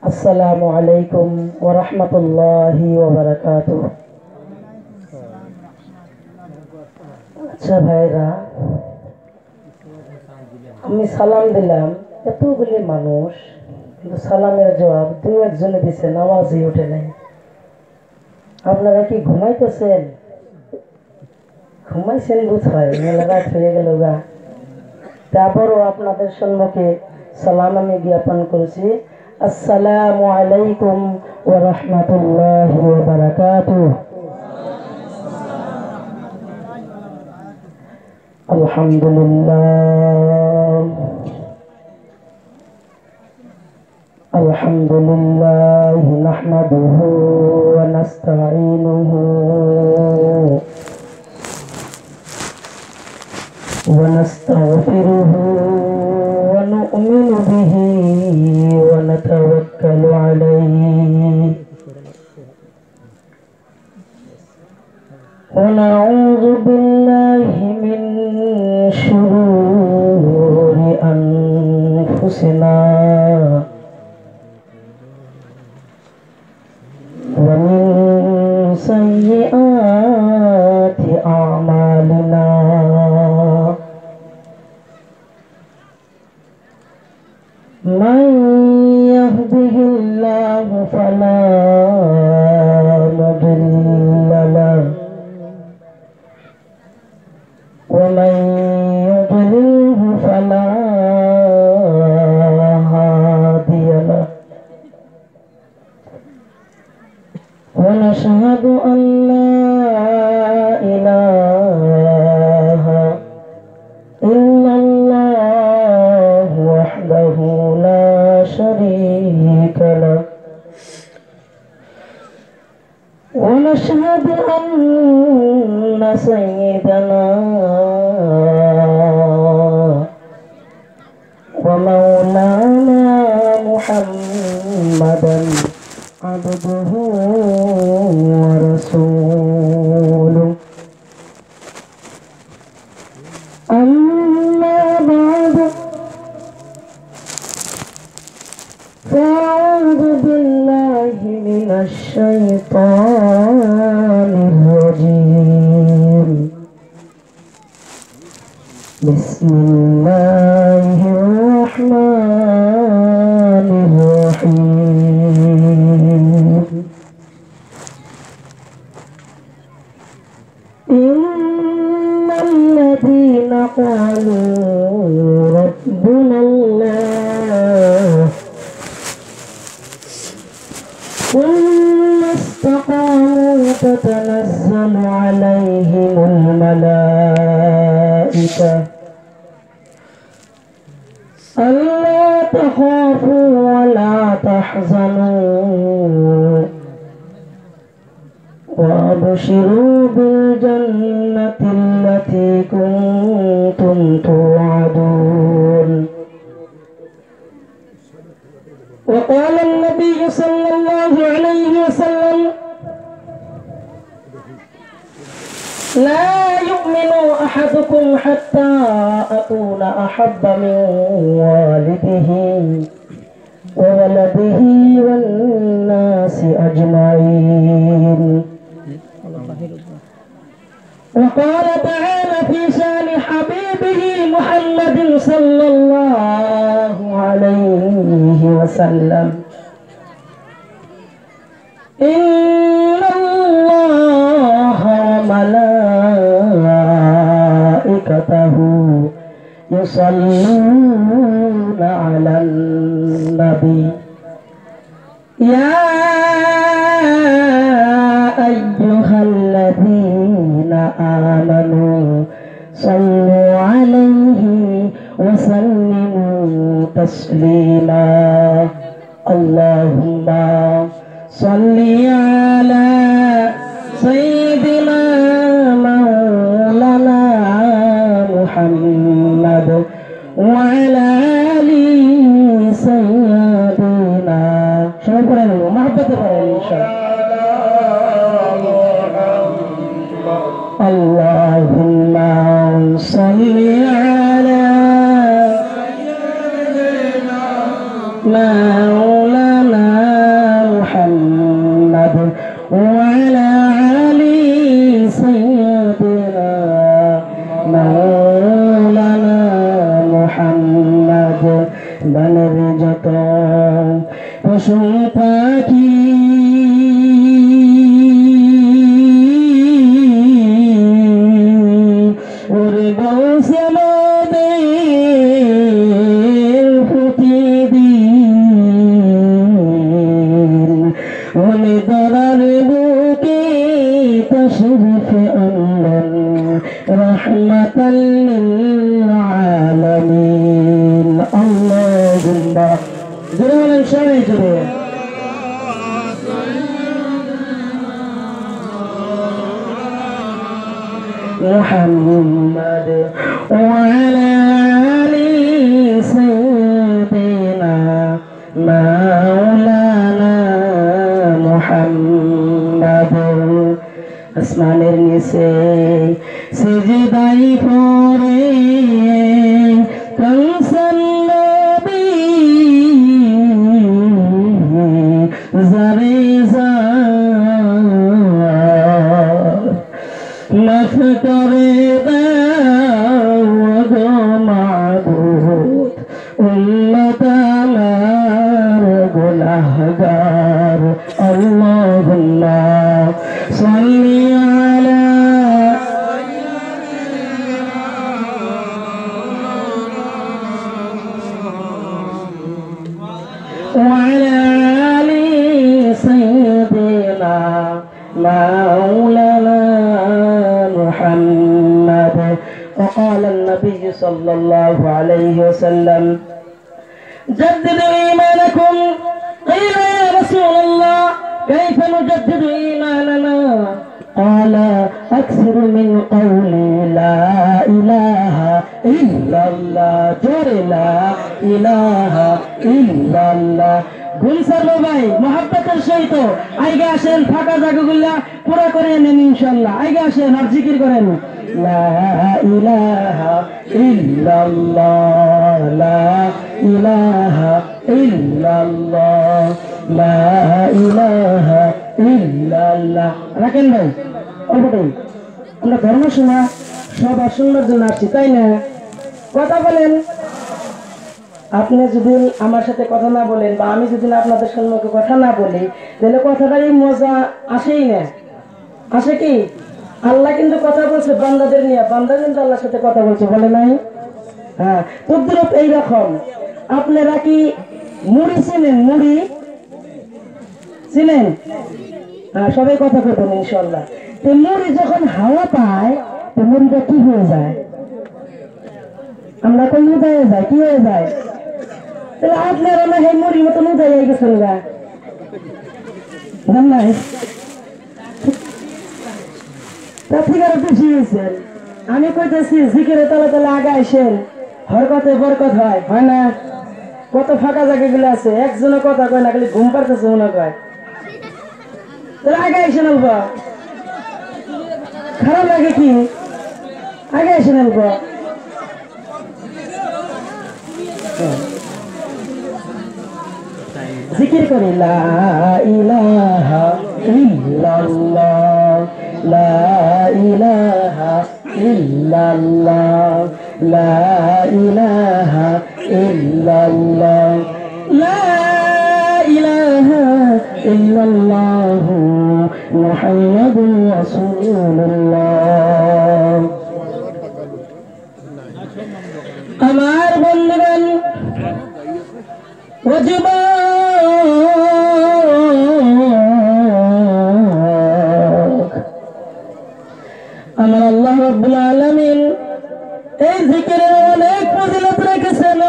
আসসালামু আলাইকুম ওয়া রাহমাতুল্লাহি ওয়া বারাকাতুহু। আচ্ছা ভাইরা, আমি সালাম দিলাম, এতগুলি মানুষ, কিন্তু সালামের জবাব দুই একজনে দিছে, নামাজই ওঠে নাই। আপনারা কি ঘুমাইতেছেন? ঘুমাইছেন বুঝ হয়, মেলা রাত হয়ে গেল গা। তারপরও আপনাদের সম্মুখে সালাম আমি জ্ঞাপন করছি। আসসালামু আলাইকুম ওয়া রাহমাতুল্লাহি ওয়া বারাকাতুহু। আলহামদুলিল্লাহ আলহামদুলিল্লাহ নাহমাদুহু ওয়া নাস্তাঈনুহু ওয়া নাস্তাগফিরুহু ওয়া নু'মিনু বিহি ওয়া নাতাওয়াক্কালু আলাইহি ওয়া নাউযু বিল্লাহি মিন শুরুরি আনফুসিনা ومن سيئات أعمالنا من يهده الله فلا مضل له ومن يضلله فلا هادي له ونشهد أن لا إله إلا الله وحده لا شريك له ونشهد أن سيدنا ومولانا محمدا عبده ورسوله أما بعد فأعوذ بالله من الشيطان الرجيم بسم الله الرحمن الرحيم إن الذين قالوا ربنا الله ثم استقاموا تتنزل عليهم الملائكة ألا تخافوا ولا تحزنوا وأبشروا بالجنة التي كنتم توعدون. وقال النبي صلى الله عليه وسلم لا يؤمن أحدكم حتى أكون أحب من والده وولده والناس أجمعين. وقال تعالى في شان حبيبه محمد صلى الله عليه وسلم إن الله وملائكته يصلون على النبي يا أيها الذين آمنوا صلوا عليه وسلموا تسليما. اللهم صل على سيدنا مولانا محمد وعلى آل سيدنا شكرا محبة اللهم صل على سيدنا مولانا পশু পাখি ওরে বলছে মোদের প্রতিদিন ওনে দরার বুকে তশরিফে আনলেন রহমাতাল লিল আলামিন আল্লাহুম্মা জোরে বলেন সবাই জোরে محمد وعلى آل سيدنا مولانا محمد আসমানের নিচে সিজদাই পড়ে কানসান নবী জারে মাফ করে দাও গো মাবুদ উম্মত আমার গুনাহগার আল্লাহুম্মা সাল্লি আলা وعلى آل سيدنا مولانا محمد وقال النبي صلى الله عليه وسلم جددوا إيمانكم قيل يا رسول الله كيف نجدد إيماننا قال أكثر من قولي لا إله إلا الله جر لا إله إلا الله গুলসার ভাই মহব্বতের সহিত আইগা আসেন ফাঁকা জায়গাগুলা পুরো করে নেন ইনশাআল্লাহ আইগা আসেন আর জিকির করেন লা ইলাহা ইল্লাল্লাহ লা ইলাহা ইল্লাল্লাহ লা ইলাহা ইল্লাল্লাহ রাখেন ভাই অল্পটাই আমরা ধর্ম শোনা সবার শুনবার জন্য আসছি তাই না কথা বলেন আপনি যদি আমার সাথে কথা না বলেন বা আমি যদি আপনাদের সম্মুখে কথা না বলি তাহলে কথাটাই মজা আসেই না আসে কি আল্লাহ কিন্তু কথা বলছে বান্দাদের নিয়ে বান্দা কিন্তু আল্লাহর সাথে কথা বলছে বলে নাই হ্যাঁ তদ্রুপ এইরকম আপনারা কি মুড়ি চিনেন মুড়ি চিনেন হ্যাঁ সবাই কথা বলবেন ইনশাআল্লাহ তো মুড়ি যখন হাওয়া পায় তো মুড়িটা কি হয়ে যায় আমরা কোন উদয়ে যায় কি হয়ে যায় তাহলে আপনারা না এই মুড়ির মতন উদয় হয়ে গেছেন গা জান নাই তা ঠিক আর বেশি হয়েছেন আমি কইতেছি জিকিরে তলে তলে আগে আসেন হরকতে বরকত হয় না কত ফাঁকা জায়গাগুলো আছে একজনে কথা কয় না খালি ঘুম পারতেছে মনে কয় তাহলে আগে আসেন অল্প খারাপ লাগে কি আগে আসেন অল্প জিকির করি লা ইলাহা ইল্লাল্লাহ লা ইলাহা ইল্লাল্লাহ লা ইলাহা ইল্লাল্লাহ লা ইলাহা ইল্লাল্লাহ মুহাম্মাদুর রাসূলুল্লাহ আমার বন্ধুগণ ও যুবক আমার আল্লাহ রাব্বুল আলামিন এই জিকিরের অনেক ফজিলত রেখেছেন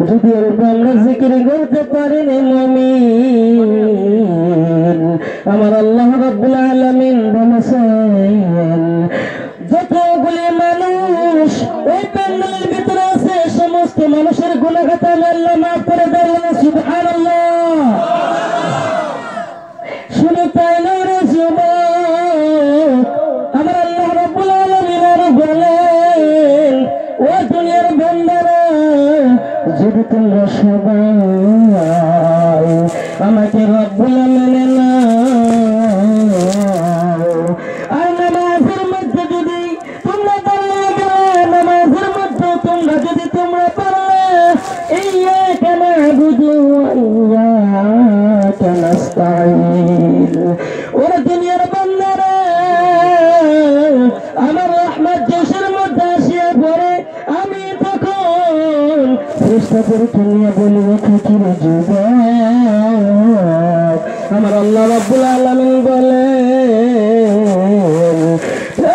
যদি আমরা জিকির করতে পারি না মুমিন আমার আল্লাহ রাব্বুল আলামিন বলেছেন যতগুলি মানুষ ওই প্যান্ডেলের ভিতরে আছে সমস্ত মানুষের গুনাহ খাতা আল্লাহ মাফ করে দেন সুবহানাল্লাহ শুনে তাই না রে যুবক আমার আল্লাহ রাব্বুল আলামিন বলেন ও দুনিয়ার বান্দারা যদি তোমরা সবাই আমাকে রব্বুল আলামিন আর নামাজের মধ্যে যদি তোমরা দাঁড়িয়ে গেলে নামাজের মধ্যে তোমরা যদি তোমরা পারো إياك نعبد وإياك نستعين ওরা দুনিয়ার বান্দারা আমার রহমত জোশের মধ্যে আসিয়া পড়ে আমি তখন ফেরেশতাদেরকে নিয়ে বলি ফকিরে যুবক আমার আল্লাহ রাব্বুল আলামিন বলেন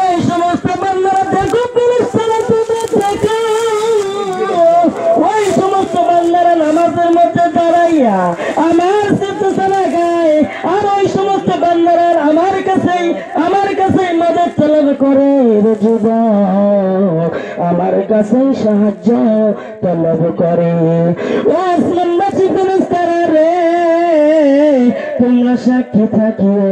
এই সমস্ত বান্দারা দেখো ফেরেশতারা তোমরা দেখো ওই সমস্ত বান্দারা নামাজের মধ্যে দাঁড়াইয়া আমার সিজদা গায় আর ওই সমস্ত বান্দারা আমার কাছে মদদ তলব করে রে যুবক আমার কাছে সাহায্য তলব করে ও আসমানবাসী ফেরেশতারা রে তোমরা সাক্ষী থাকিও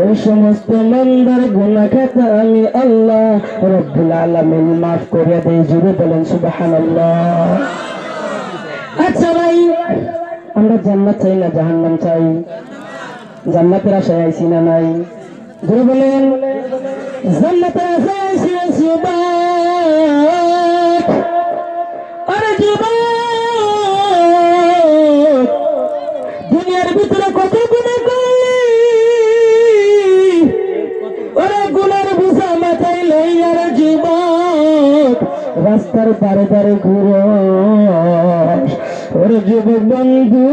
ওই সমস্ত বান্দার গুনাহ খাতা আমি আল্লাহ রাব্বুল আলামিন maaf করে দেই জুড়ে বলেন সুবহানাল্লাহ। আচ্ছা ভাই আমরা জান্নাত চাই না জাহান্নাম চাই? জান্নাতের আশায় আইছি না নাই? জুড়ে বলেন জান্নাতের আশায় আইছি যুবক। আরে যুবক দুনিয়ার ভিতরে কত গুনাহ করলি ওরে গুনার বোঝা মাথায় লইয়া রে যুবক রাস্তার পারে পারে ঘুরস ওরে যুবক বন্ধু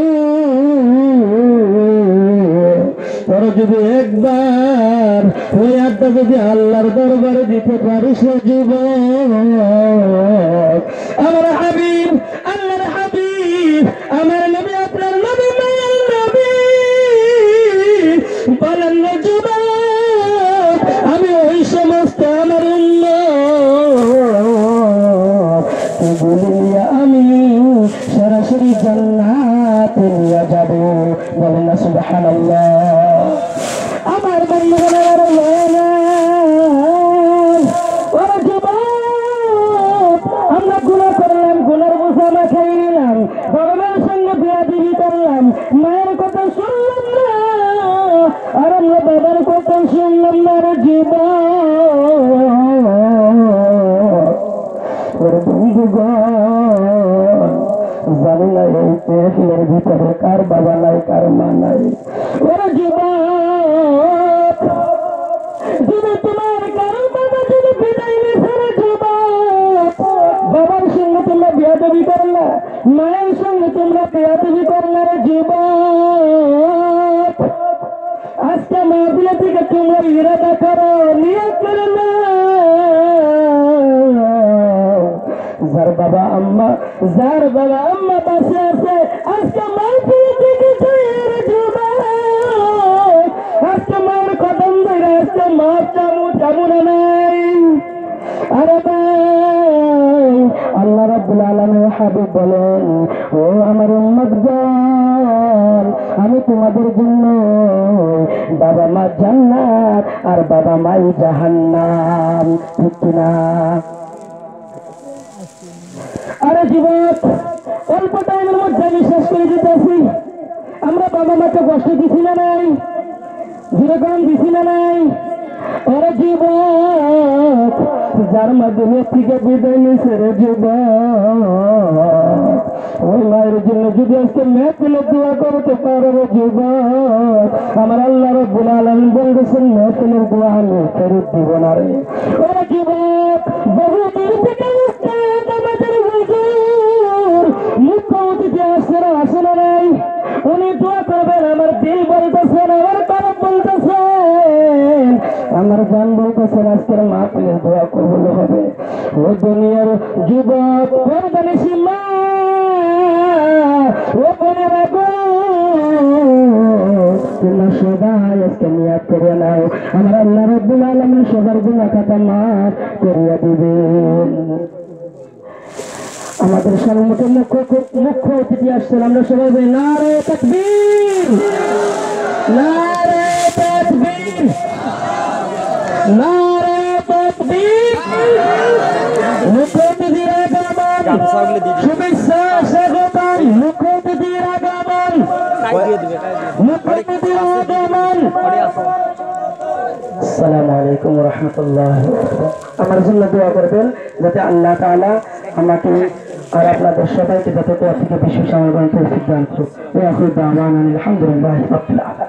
তোর যদি একবার ওই আড্ডা যদি আল্লাহর দরবারে দিতে পারিস যুবক আমার হাবিব আল্লাহর হাবিব আমার নবী আপনার নবী মায়ের নবী বলেন না যুবক আমি ওই সমস্ত আমার উম্মত বলিয়া আমি সরাসরি জান্নাতে নিয়ে যাব বলেন না সুবহানাল্লাহ। আমার বন্ধুগণের ওরা যুবক আমরা গুনাহ করলাম গুনার বোঝা মাথায় নিলাম ভগবানের সঙ্গে বিয়াদবি করলাম মায়ের কথা শুনলাম না আর আমরা বাবার কথা শুনলাম না রে যুবক ওর বন্ধুগণ জানি না এই পেটের ভিতরে কার বাবা নাই কার মা নাই ওরা যুবক যদি তোমার কারো বাবা যদি বিদায় নিছে রে যুবক বাবার সঙ্গে তোমরা বিয়াদবি করলা মায়ের সঙ্গে তোমরা বিয়াদবি করলা রে যুবক আজকে মাহফিল থেকে তোমরা ইরাদা করো নিয়ত করে না যার বাবা আম্মা পাশে আছে আজকে মাহফিল থেকে যাইয়ে রে যুবক আজকে মার কদম ধরে আজকে মাপ চামু না নাই আরে ভাই আল্লাহ রাব্বুল আলামিন হাবিব বলেন ও আমার উম্মতগণ আমি তোমাদের জন্য বাবা মা জান্নাত আর বাবা মাই জাহান্নাম ঠিক কিনা? আরে যুবক অল্প টাইমের মধ্যে বিশ্বাস করে দিতেছি আমরা বাবা মাকে কষ্ট দিছি না নাই? যেরকম দিছি না নাই? আরে যুবক যার মাধ্যমে থেকে বিদায় নিছে রে যুবক ওই মায়ের জন্য যদি আজকে মেহফিলে দোয়া করতে পারো রে যুবক আমার আল্লাহ রাব্বুল আলামিন বলেছেন মেহফিলের দোয়া আমি ফেরত দিব না রে। ওরে যুবক বহু দূর থেকে উস্তাদ আমাদের হুজুর মুখ্য অতিথি আসেন নাই উনি দোয়া করবেন আমার দিল বলতেছেন আমার কলব বলতেছেন আমার জান বলতেছেন আজকের মাহফিলের দোয়া কবুল হবে। ও দুনিয়ার যুবক পরদানিসী মা ও বোনেরা গো তোমরা সবাই আজকে নিয়াত করে নাও আমার আল্লাহ রাব্বুল আলামিন সবার গুনাহ খাতা মাফ করিয়া দিবেন। আমাদের সম্মুখে মুখ্য অতিথি আসছেন আমরা সবাই বলি নারে তাকবীর নারে তাকবীর নারে তাকবীর। মুখ্য অতিথির আগমন শুভেচ্ছা স্বাগতম মুখ্য অতিথির আগমন মুখ্য অতিথির আগমন। আসসালামু আলাইকুম ওয়া রাহমাতুল্লাহ। আমার জন্য দোয়া করবেন যাতে আল্লাহ তাআলা আমাকে আর আপনাদের সবাইকে যাতে কোয়া থেকে বেশি সময় তৌফিক দান করুক। ওয়া আখিরু দাওয়ানা আলহামদুলিল্লাহি রাব্বিল আলামিন।